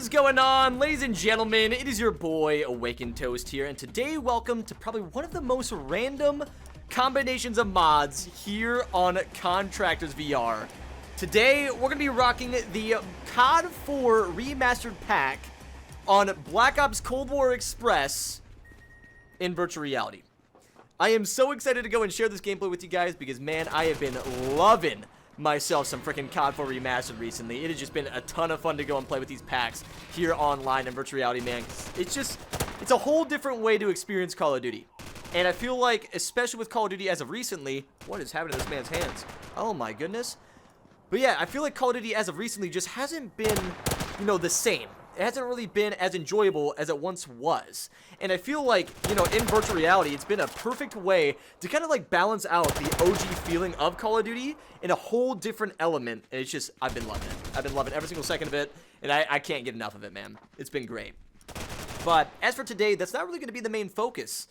is going on, ladies and gentlemen? It is your boy Awakened Toast here, and today welcome to probably one of the most random combinations of mods here on Contractors VR. Today we're gonna be rocking the COD 4 Remastered pack on Black Ops Cold War Express in virtual reality. I am so excited to go and share this gameplay with you guys because, man, I have been loving myself some freaking COD 4 Remastered recently. It has just been a ton of fun to go and play with these packs here online in virtual reality, man. It's a whole different way to experience Call of Duty. And I feel like, especially with Call of Duty as of recently, what is happening to this man's hands? Oh my goodness. But yeah, I feel like Call of Duty as of recently just hasn't been, you know, the same. It hasn't really been as enjoyable as it once was. And I feel like, you know, in virtual reality, it's been a perfect way to kind of like balance out the OG feeling of Call of Duty in a whole different element. And it's just, I've been loving it. I've been loving every single second of it. And I can't get enough of it, man. It's been great. But as for today, that's not really going to be the main focus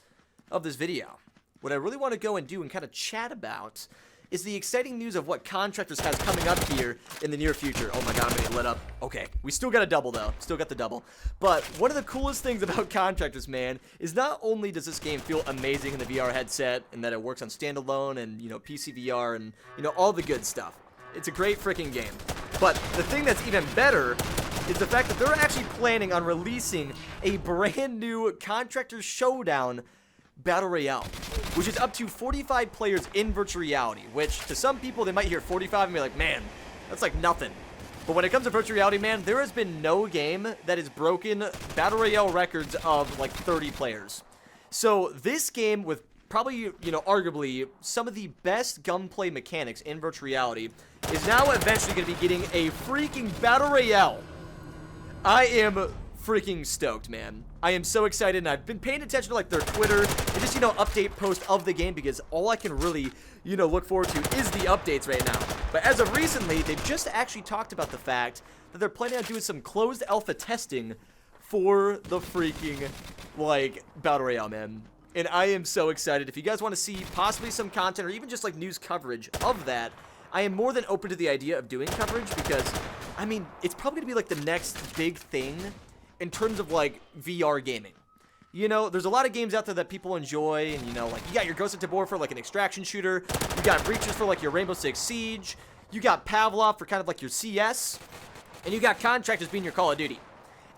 of this video. What I really want to go and do and kind of chat about is the exciting news of what Contractors has coming up here in the near future. Oh my god, I'm getting lit up. Okay, we still got a double though. Still got the double. But one of the coolest things about Contractors, man, is not only does this game feel amazing in the VR headset and that it works on standalone and, you know, PC VR and, you know, all the good stuff. It's a great freaking game. But the thing that's even better is the fact that they're actually planning on releasing a brand new Contractors Showdown Battle Royale, which is up to 45 players in virtual reality, which to some people, they might hear 45 and be like, man, that's like nothing. But when it comes to virtual reality, man, there has been no game that has broken Battle Royale records of like 30 players. So this game with probably, you know, arguably some of the best gunplay mechanics in virtual reality is now eventually going to be getting a freaking Battle Royale. I am freaking stoked, man. I am so excited, and I've been paying attention to like their Twitter and just, you know, update post of the game because all I can really, you know, look forward to is the updates right now. But as of recently, they've just actually talked about the fact that they're planning on doing some closed alpha testing for the freaking like Battle Royale, man. And I am so excited. If you guys want to see possibly some content or even just like news coverage of that, I am more than open to the idea of doing coverage because, I mean, it's probably gonna be like the next big thing in terms of like VR gaming. You know, there's a lot of games out there that people enjoy, and, you know, like you got your Ghost of Tabor for like an extraction shooter, you got Breaches for like your Rainbow Six Siege, you got Pavlov for kind of like your CS, and you got Contractors being your Call of Duty.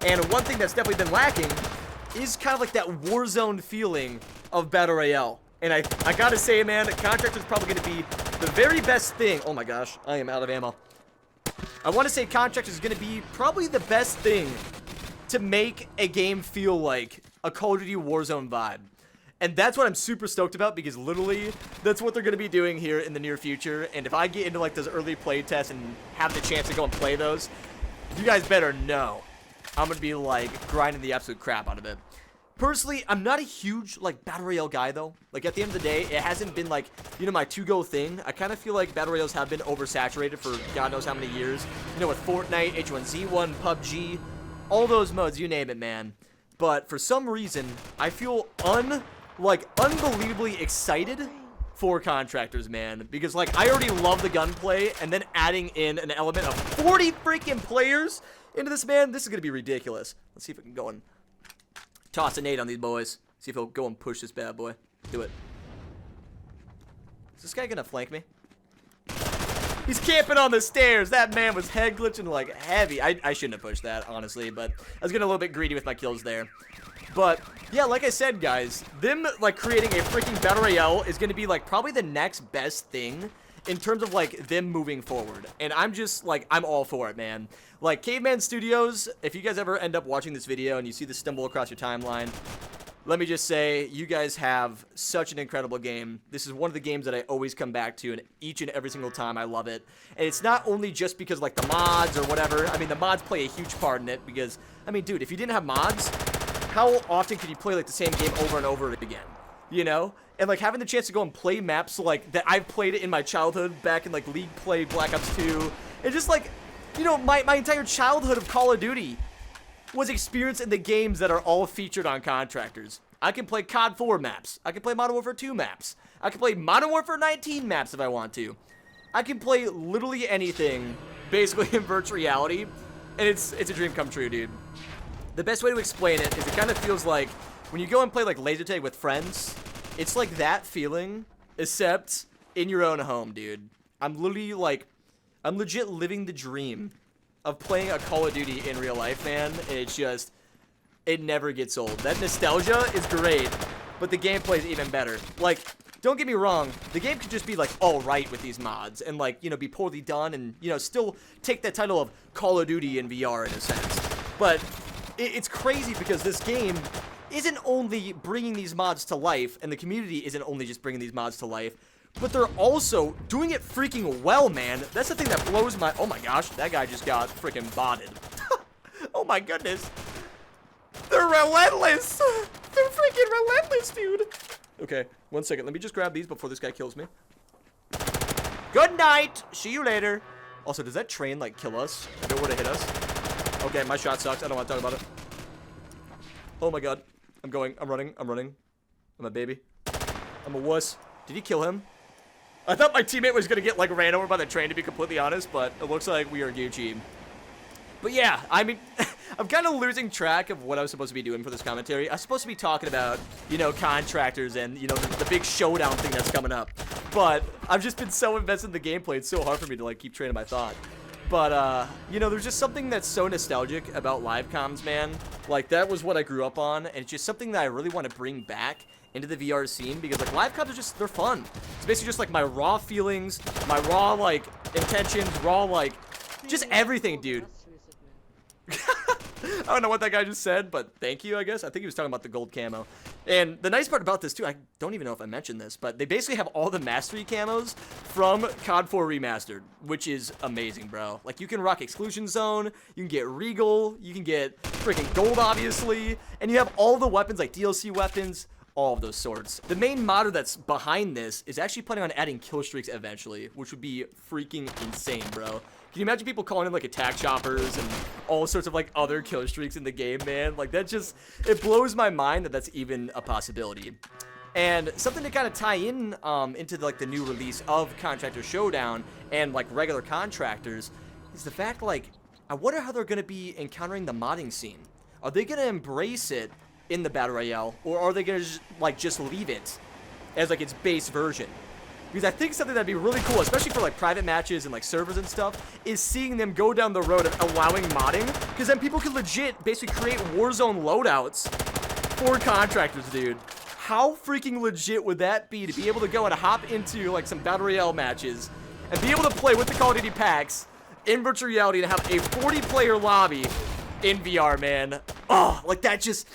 And one thing that's definitely been lacking is kind of like that Warzone feeling of Battle Royale. And I gotta say, man, Contractors is probably gonna be the very best thing. Oh my gosh, I am out of ammo. I want to say Contractors is gonna be probably the best thing to make a game feel like a Call of Duty Warzone vibe. And that's what I'm super stoked about because literally that's what they're going to be doing here in the near future. And if I get into like those early play tests and have the chance to go and play those, you guys better know I'm going to be like grinding the absolute crap out of it. Personally, I'm not a huge like Battle Royale guy though. Like at the end of the day, it hasn't been like, you know, my to-go thing. I kind of feel like Battle Royales have been oversaturated for God knows how many years. You know, with Fortnite, H1Z1, PUBG, all those modes, you name it, man. But for some reason, I feel unbelievably excited for Contractors, man. Because, like, I already love the gunplay, and then adding in an element of 40 freaking players into this, man, this is going to be ridiculous. Let's see if we can go and toss a nade on these boys. See if he'll go and push this bad boy. Do it. Is this guy going to flank me? He's camping on the stairs. That man was head glitching like heavy. I shouldn't have pushed that, honestly, but I was getting a little bit greedy with my kills there. But yeah, like I said, guys, them like creating a freaking Battle Royale is going to be like probably the next best thing in terms of like them moving forward. And I'm just like, I'm all for it, man. Like Caveman Studios, if you guys ever end up watching this video and you see this stumble across your timeline, let me just say, you guys have such an incredible game. This is one of the games that I always come back to, and each and every single time I love it. And it's not only just because, like, the mods or whatever. I mean, the mods play a huge part in it because, I mean, dude, if you didn't have mods, how often could you play, like, the same game over and over again? You know? And, like, having the chance to go and play maps, like, that I've played it in my childhood back in, like, League Play, Black Ops 2. And just, like, you know, my entire childhood of Call of Duty was experienced in the games that are all featured on Contractors. I can play COD 4 maps. I can play Modern Warfare 2 maps. I can play Modern Warfare 19 maps if I want to. I can play literally anything, basically in virtual reality. And it's a dream come true, dude. The best way to explain it is it kind of feels like when you go and play like laser tag with friends, it's like that feeling, except in your own home, dude. I'm legit living the dream of playing a Call of Duty in real life, man. And it's just, it never gets old. That nostalgia is great, but the gameplay is even better. Like, don't get me wrong, the game could just be like all right with these mods and like, you know, be poorly done and, you know, still take that title of Call of Duty in VR in a sense. But it's crazy because this game isn't only bringing these mods to life, and the community isn't only just bringing these mods to life, but they're also doing it freaking well, man. That's the thing that blows my... Oh my gosh, that guy just got freaking botted. Oh my goodness. They're relentless. They're freaking relentless, dude. Okay, 1 second. Let me just grab these before this guy kills me. Good night. See you later. Also, does that train, like, kill us? I know where to hit us. Okay, my shot sucks. I don't want to talk about it. Oh my god. I'm running. I'm a baby. I'm a wuss. Did he kill him? I thought my teammate was going to get, like, ran over by the train, to be completely honest, but it looks like we are Gucci. But yeah, I mean, I'm kind of losing track of what I was supposed to be doing for this commentary. I was supposed to be talking about, you know, contractors and, you know, the big showdown thing that's coming up. But I've just been so invested in the gameplay, it's so hard for me to, like, keep training my thought. But, you know, there's just something that's so nostalgic about live comms, man. Like, that was what I grew up on, and it's just something that I really want to bring back into the VR scene, because, like, live comms are just, they're fun. It's basically just, like, my raw feelings, my raw, like, intentions, raw, like, just everything, dude. I don't know what that guy just said, but thank you, I guess. I think he was talking about the gold camo. And the nice part about this, too, I don't even know if I mentioned this, but they basically have all the mastery camos from COD 4 Remastered, which is amazing, bro. Like, you can rock Exclusion Zone, you can get Regal, you can get freaking gold, obviously, and you have all the weapons, like DLC weapons, all of those sorts. The main modder that's behind this is actually planning on adding kill streaks eventually, which would be freaking insane, bro. Can you imagine people calling in, like, attack choppers and all sorts of, like, other kill streaks in the game, man? Like, that just, it blows my mind that that's even a possibility. And something to kind of tie in into, like, the new release of Contractor Showdown and, like, regular contractors is the fact, like, I wonder how they're going to be encountering the modding scene. Are they going to embrace it in the Battle Royale, or are they going to, just leave it as, like, its base version? Because I think something that'd be really cool, especially for, like, private matches and, like, servers and stuff, is seeing them go down the road of allowing modding. Because then people can legit basically create Warzone loadouts for contractors, dude. How freaking legit would that be to be able to go and hop into, like, some Battle Royale matches and be able to play with the Call of Duty packs in virtual reality and have a 40-player lobby in VR, man. Oh, like, that just...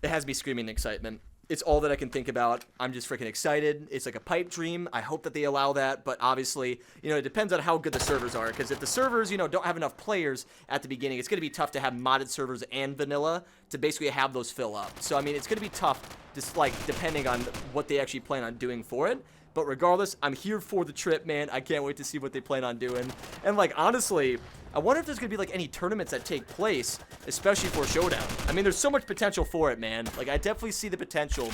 It has me screaming excitement. It's all that I can think about. I'm just freaking excited. It's like a pipe dream. I hope that they allow that, but obviously, you know, it depends on how good the servers are, because if the servers, you know, don't have enough players at the beginning, it's going to be tough to have modded servers and vanilla to basically have those fill up. So, I mean, it's going to be tough, just, like, depending on what they actually plan on doing for it. But regardless, I'm here for the trip, man. I can't wait to see what they plan on doing. And, like, honestly, I wonder if there's going to be, like, any tournaments that take place, especially for Showdown. I mean, there's so much potential for it, man. Like, I definitely see the potential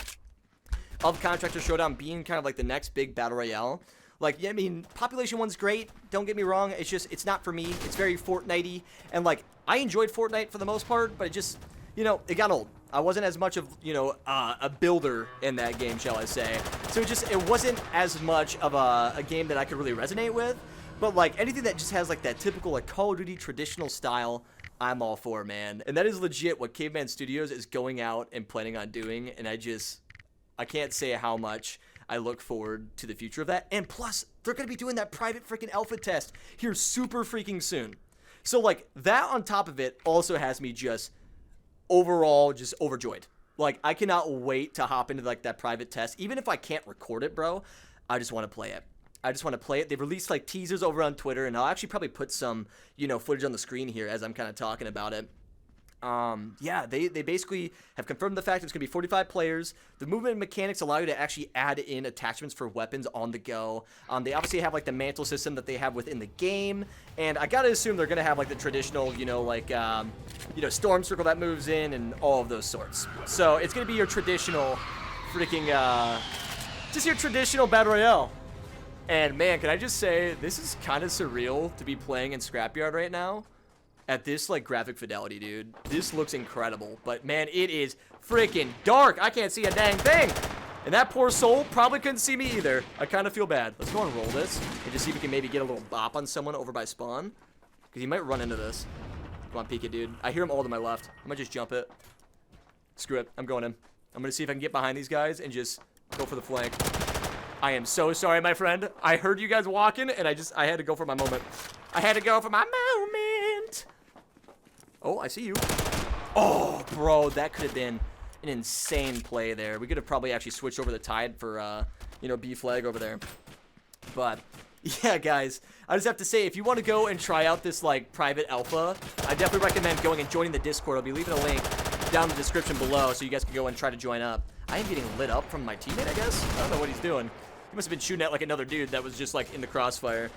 of Contractor Showdown being kind of, like, the next big Battle Royale. Like, yeah, I mean, Population 1's great. Don't get me wrong. It's just, it's not for me. It's very Fortnite-y. And, like, I enjoyed Fortnite for the most part, but it just, you know, it got old. I wasn't as much of, you know, a builder in that game, shall I say. So it wasn't as much of a game that I could really resonate with. But, like, anything that just has, like, that typical, like, Call of Duty traditional style, I'm all for, man. And that is legit what Caveman Studios is going out and planning on doing. And I can't say how much I look forward to the future of that. And plus, they're going to be doing that private freaking alpha test here super freaking soon. So, like, that on top of it also has me just overall just overjoyed. Like, I cannot wait to hop into, like, that private test. Even if I can't record it, bro, I just want to play it. I just want to play it. They've released, like, teasers over on Twitter, and I'll actually probably put some, you know, footage on the screen here as I'm kind of talking about it. Yeah, they basically have confirmed the fact it's going to be 45 players. The movement mechanics allow you to actually add in attachments for weapons on the go. They obviously have, like, the mantle system that they have within the game. And I got to assume they're going to have, like, the traditional, you know, like, you know, storm circle that moves in and all of those sorts. So it's going to be your traditional freaking, just your traditional Battle Royale. And, man, can I just say, this is kind of surreal to be playing in Scrapyard right now. at this, like, graphic fidelity, dude. This looks incredible. But, man, it is freaking dark. I can't see a dang thing. And that poor soul probably couldn't see me either. I kind of feel bad. Let's go and roll this and just see if we can maybe get a little bop on someone over by spawn. Because he might run into this. Come on, peek it, dude. I hear him all to my left. I might just jump it. Screw it. I'm going in. I'm going to see if I can get behind these guys and just go for the flank. I am so sorry, my friend. I heard you guys walking, and I had to go for my moment. I had to go for my moment. Oh, I see you. Oh, bro, that could have been an insane play there. We could have probably actually switched over the tide for, you know, B flag over there. But, yeah, guys, I just have to say, if you want to go and try out this, like, private alpha, I definitely recommend going and joining the Discord. I'll be leaving a link down in the description below so you guys can go and try to join up. I am getting lit up from my teammate, I guess. I don't know what he's doing. He must have been shooting at, like, another dude that was just, like, in the crossfire.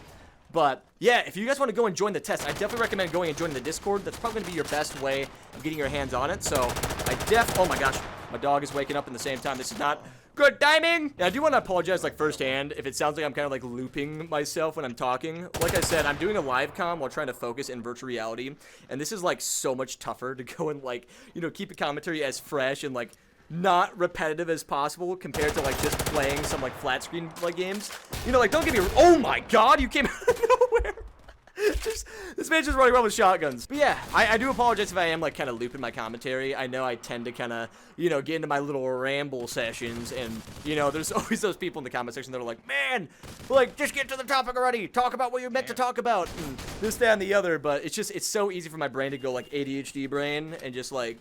But, yeah, if you guys want to go and join the test, I definitely recommend going and joining the Discord. That's probably going to be your best way of getting your hands on it. So, oh my gosh, my dog is waking up in the same time. This is not good timing. Yeah, I do want to apologize, like, firsthand if it sounds like I'm kind of, like, looping myself when I'm talking. Like I said, I'm doing a live comm while trying to focus in virtual reality. And this is, like, so much tougher to go and, like, you know, keep the commentary as fresh and, like, not repetitive as possible compared to, like, just playing some, like, flat screen, like, games. You know, like, don't get me, oh my god, you came out of nowhere. This man's just running around with shotguns. But yeah, I do apologize if I am, like, kind of looping my commentary. I know I tend to kind of, you know, get into my little ramble sessions, and, you know, there's always those people in the comment section that are like, man, like, just get to the topic already. Talk about what you're meant to talk about. And this, that, and the other, but it's just, it's so easy for my brain to go, like, ADHD brain, and just, like,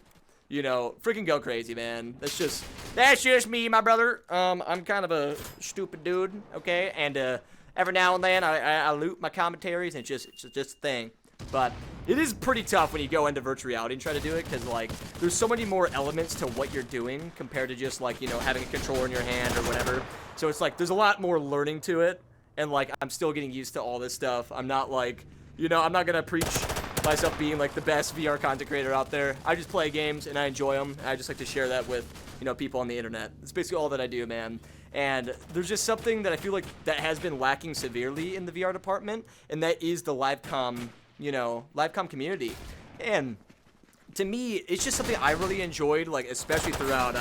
you know, freaking go crazy, man. That's just me, my brother. I'm kind of a stupid dude, okay? And, every now and then, I loop my commentaries, and it's just a thing. But it is pretty tough when you go into virtual reality and try to do it, because, like, there's so many more elements to what you're doing compared to just, like, you know, having a controller in your hand or whatever. So it's like, there's a lot more learning to it, and, like, I'm still getting used to all this stuff. I'm not, like, you know, I'm not gonna preach myself being, like, the best VR content creator out there. I just play games, and I enjoy them, and I just like to share that with, you know, people on the internet. It's basically all that I do, man. And there's just something that I feel like that has been lacking severely in the VR department, and that is the live comm, you know, live comm community. And to me, it's just something I really enjoyed, like, especially throughout,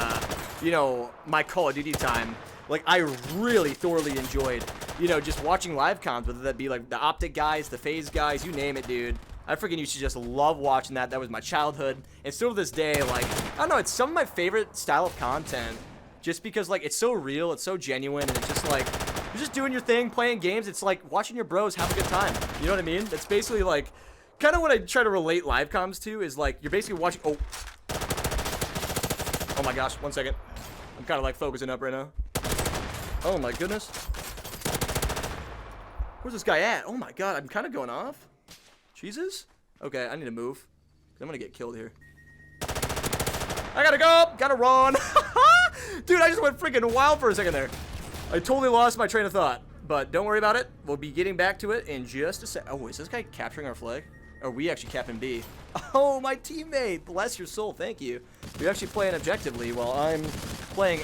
you know, my Call of Duty time. Like, I really thoroughly enjoyed, you know, just watching live comms, whether that be, like, the Optic guys, the FaZe guys, you name it, dude. I freaking used to just love watching that. That was my childhood. And still to this day, like, I don't know, it's some of my favorite style of content. Just because, like, it's so real, it's so genuine, and it's just, like, you're just doing your thing, playing games. It's like watching your bros have a good time. You know what I mean? That's basically, like, kind of what I try to relate live comms to is, like, you're basically watching, oh my gosh, 1 second. I'm kind of, like, focusing up right now. Oh, my goodness. Where's this guy at? Oh, my God, I'm kind of going off. Jesus? Okay, I need to move. I'm gonna get killed here. I gotta go! Gotta run! Dude, I just went freaking wild for a second there. I totally lost my train of thought. But don't worry about it. We'll be getting back to it in just a sec. Oh, is this guy capturing our flag? Or are we actually capping B? Oh, my teammate! Bless your soul, thank you. You're actually playing objectively while I'm playing,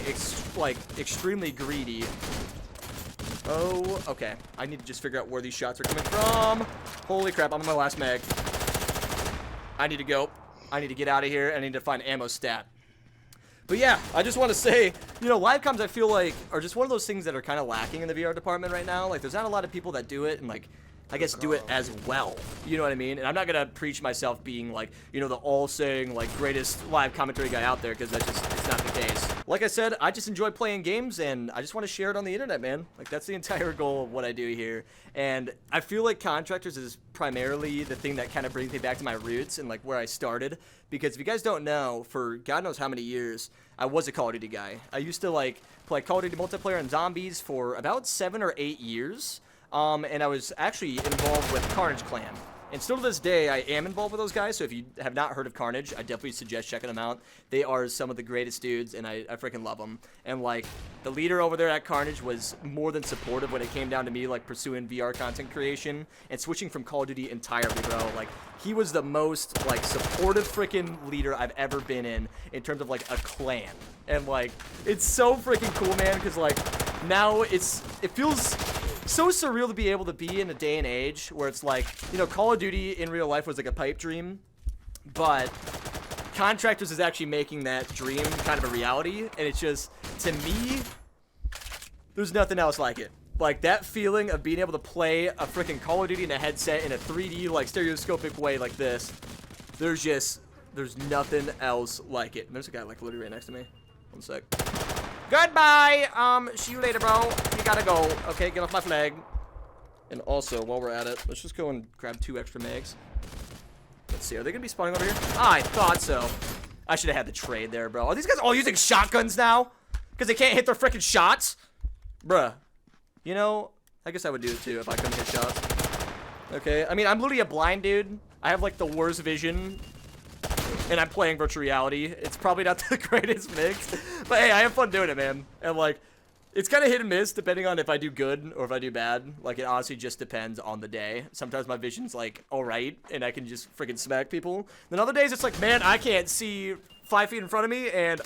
extremely greedy. Oh, okay. I need to just figure out where these shots are coming from. Holy crap, I'm on my last mag. I need to go. I need to get out of here. I need to find ammo stat. But yeah, I just want to say, you know, live comms I feel like are just one of those things that are kind of lacking in the VR department right now. Like, there's not a lot of people that do it and, like, I guess do it as well. You know what I mean? And I'm not going to preach myself being, like, you know, the all-saying, like, greatest live commentary guy out there, because that's just, it's not the case. Like I said, I just enjoy playing games, and I just want to share it on the internet, man. Like, that's the entire goal of what I do here. And I feel like Contractors is primarily the thing that kind of brings me back to my roots and, like, where I started. Because if you guys don't know, for God knows how many years, I was a Call of Duty guy. I used to, like, play Call of Duty multiplayer and zombies for about 7 or 8 years. And I was actually involved with KARNAGE clan. And still to this day, I am involved with those guys, so if you have not heard of KARNAGE, I definitely suggest checking them out. They are some of the greatest dudes, and I freaking love them. And, like, the leader over there at KARNAGE was more than supportive when it came down to me, like, pursuing VR content creation and switching from Call of Duty entirely, bro. Like, he was the most, like, supportive freaking leader I've ever been in terms of, like, a clan. And, like, it's so freaking cool, man, because, like, now it feels so surreal to be able to be in a day and age where it's like, you know, Call of Duty in real life was like a pipe dream, but Contractors is actually making that dream kind of a reality, and it's just, to me, there's nothing else like it. Like, that feeling of being able to play a freaking Call of Duty in a headset in a 3D, like, stereoscopic way like this, there's nothing else like it. And there's a guy, like, literally right next to me. One sec. Goodbye! See you later, bro. You gotta go. Okay, get off my flag. And also, while we're at it, let's just go and grab 2 extra mags. Let's see, are they gonna be spawning over here? Ah, I thought so. I should have had the trade there, bro. Are these guys all using shotguns now? Because they can't hit their freaking shots? Bruh. You know, I guess I would do it too if I couldn't hit shots. Okay, I mean, I'm literally a blind dude. I have like the worst vision. And I'm playing virtual reality. It's probably not the greatest mix. But hey, I have fun doing it, man. And like, it's kind of hit and miss depending on if I do good or if I do bad. Like, it honestly just depends on the day. Sometimes my vision's like, alright, and I can just freaking smack people. Then other days it's like, man, I can't see 5 feet in front of me, and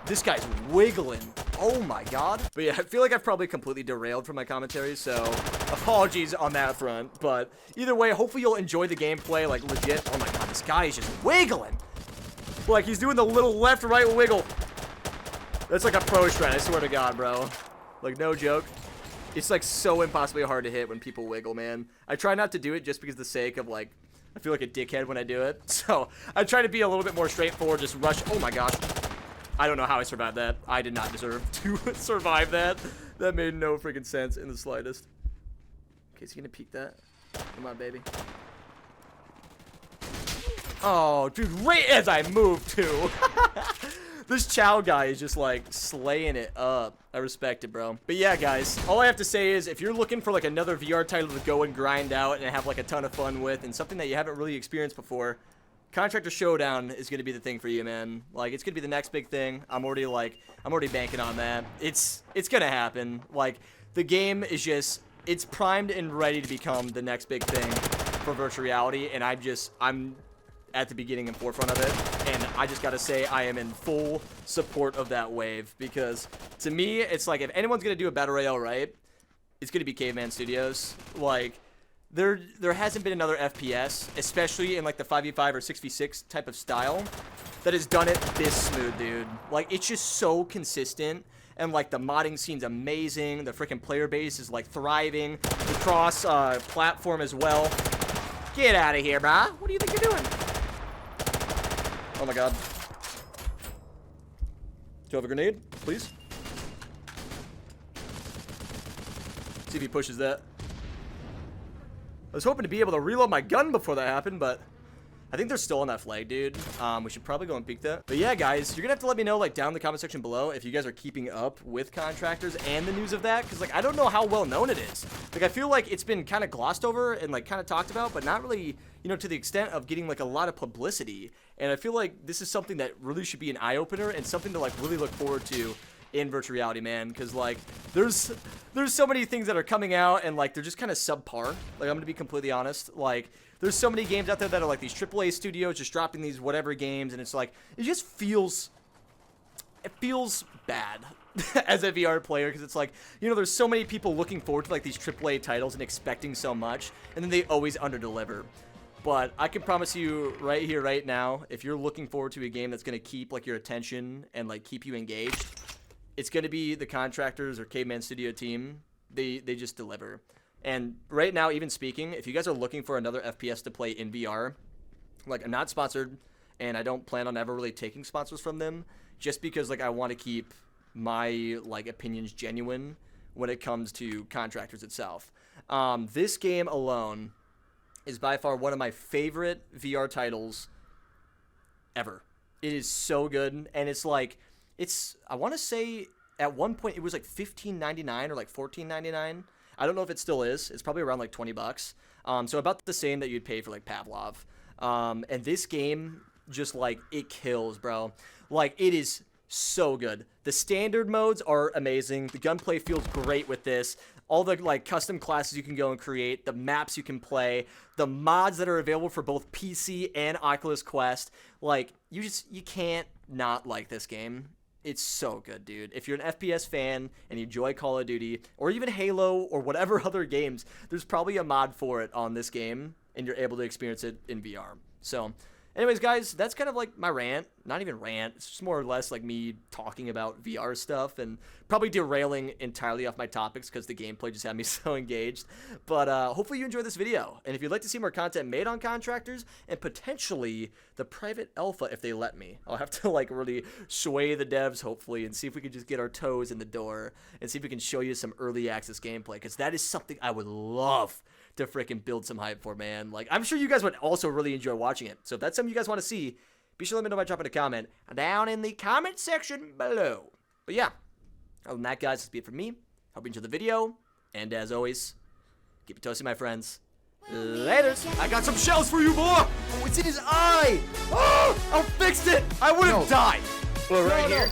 this guy's wiggling. Oh my god. But yeah, I feel like I've probably completely derailed from my commentary, so apologies on that front. But either way, hopefully you'll enjoy the gameplay, like legit. Oh my god, this guy is just wiggling. Like, he's doing the little left-right wiggle. That's like a pro strat, I swear to god, bro. Like, no joke. It's like so impossibly hard to hit when people wiggle, man. I try not to do it just because of the sake of like, I feel like a dickhead when I do it. So I try to be a little bit more straightforward, just rush. Oh my gosh. I don't know how I survived that. I did not deserve to survive that. That made no freaking sense in the slightest. Okay, is he gonna peek that? Come on, baby. Oh, dude, right as I moved too. This Chow guy is just like slaying it up. I respect it, bro. But yeah, guys, all I have to say is if you're looking for like another VR title to go and grind out and have like a ton of fun with and something that you haven't really experienced before, Contractor Showdown is going to be the thing for you, man. Like, it's going to be the next big thing. I'm already banking on that. It's going to happen. Like, the game is just, it's primed and ready to become the next big thing for virtual reality, and I'm at the beginning and forefront of it, and I just got to say I am in full support of that wave, because to me, it's like, if anyone's going to do a Battle Royale right, it's going to be Caveman Studios. Like, there hasn't been another FPS, especially in like the 5v5 or 6v6 type of style, that has done it this smooth, dude. Like, it's just so consistent, and like the modding scene's amazing. The freaking player base is like thriving. The cross platform as well. Get out of here, brah. What do you think you're doing? Oh my god. Do you have a grenade, please? See if he pushes that. I was hoping to be able to reload my gun before that happened, but I think they're still on that flag, dude. We should probably go and peek that. But yeah, guys, you're gonna have to let me know, like, down in the comment section below if you guys are keeping up with Contractors and the news of that, because, like, I don't know how well known it is. Like, I feel like it's been kind of glossed over and, like, kind of talked about, but not really, you know, to the extent of getting, like, a lot of publicity. And I feel like this is something that really should be an eye-opener and something to, like, really look forward to in virtual reality, man, because like there's so many things that are coming out and like they're just kind of subpar. Like, I'm gonna be completely honest, like there's so many games out there that are like these AAA studios just dropping these whatever games, and it's like it just feels bad as a VR player, because it's like, you know, there's so many people looking forward to like these AAA titles and expecting so much, and then they always underdeliver. But I can promise you right here, right now, if you're looking forward to a game that's gonna keep like your attention and like keep you engaged, it's going to be the Contractors or Caveman Studio team. They just deliver. And right now, even speaking, if you guys are looking for another FPS to play in VR, like, I'm not sponsored, and I don't plan on ever really taking sponsors from them, just because, like, I want to keep my, like, opinions genuine when it comes to Contractors itself. This game alone is by far one of my favorite VR titles ever. It is so good, and it's like, I want to say at one point it was like $15.99 or like $14.99. I don't know if it still is. It's probably around like 20 bucks. So about the same that you'd pay for like Pavlov. And this game just like, it kills, bro. Like, it is so good. The standard modes are amazing. The gunplay feels great with this. All the like custom classes you can go and create, the maps you can play, the mods that are available for both PC and Oculus Quest. Like, you can't not like this game. It's so good, dude. If you're an FPS fan and you enjoy Call of Duty or even Halo or whatever other games, there's probably a mod for it on this game, and you're able to experience it in VR. So, anyways, guys, that's kind of like my rant. Not even rant. It's just more or less like me talking about VR stuff and probably derailing entirely off my topics because the gameplay just had me so engaged. But hopefully you enjoyed this video. And if you'd like to see more content made on Contractors and potentially the private alpha if they let me, I'll have to like really sway the devs hopefully and see if we can just get our toes in the door and see if we can show you some early access gameplay, because that is something I would love to freaking build some hype for, man. Like, I'm sure you guys would also really enjoy watching it. So if that's something you guys want to see, be sure to let me know by dropping a comment down in the comment section below. But yeah, other than that, guys, this will be it from me. Hope you enjoyed the video. And as always, keep it toasty, my friends. Laters. I got some shells for you, boy. Oh, it's in his eye. Oh, I fixed it. I would have died. Well, right here.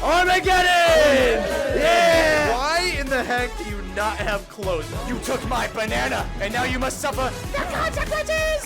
Armageddon! Yeah! Why in the heck do you not have clothes? You took my banana, and now you must suffer the consequences!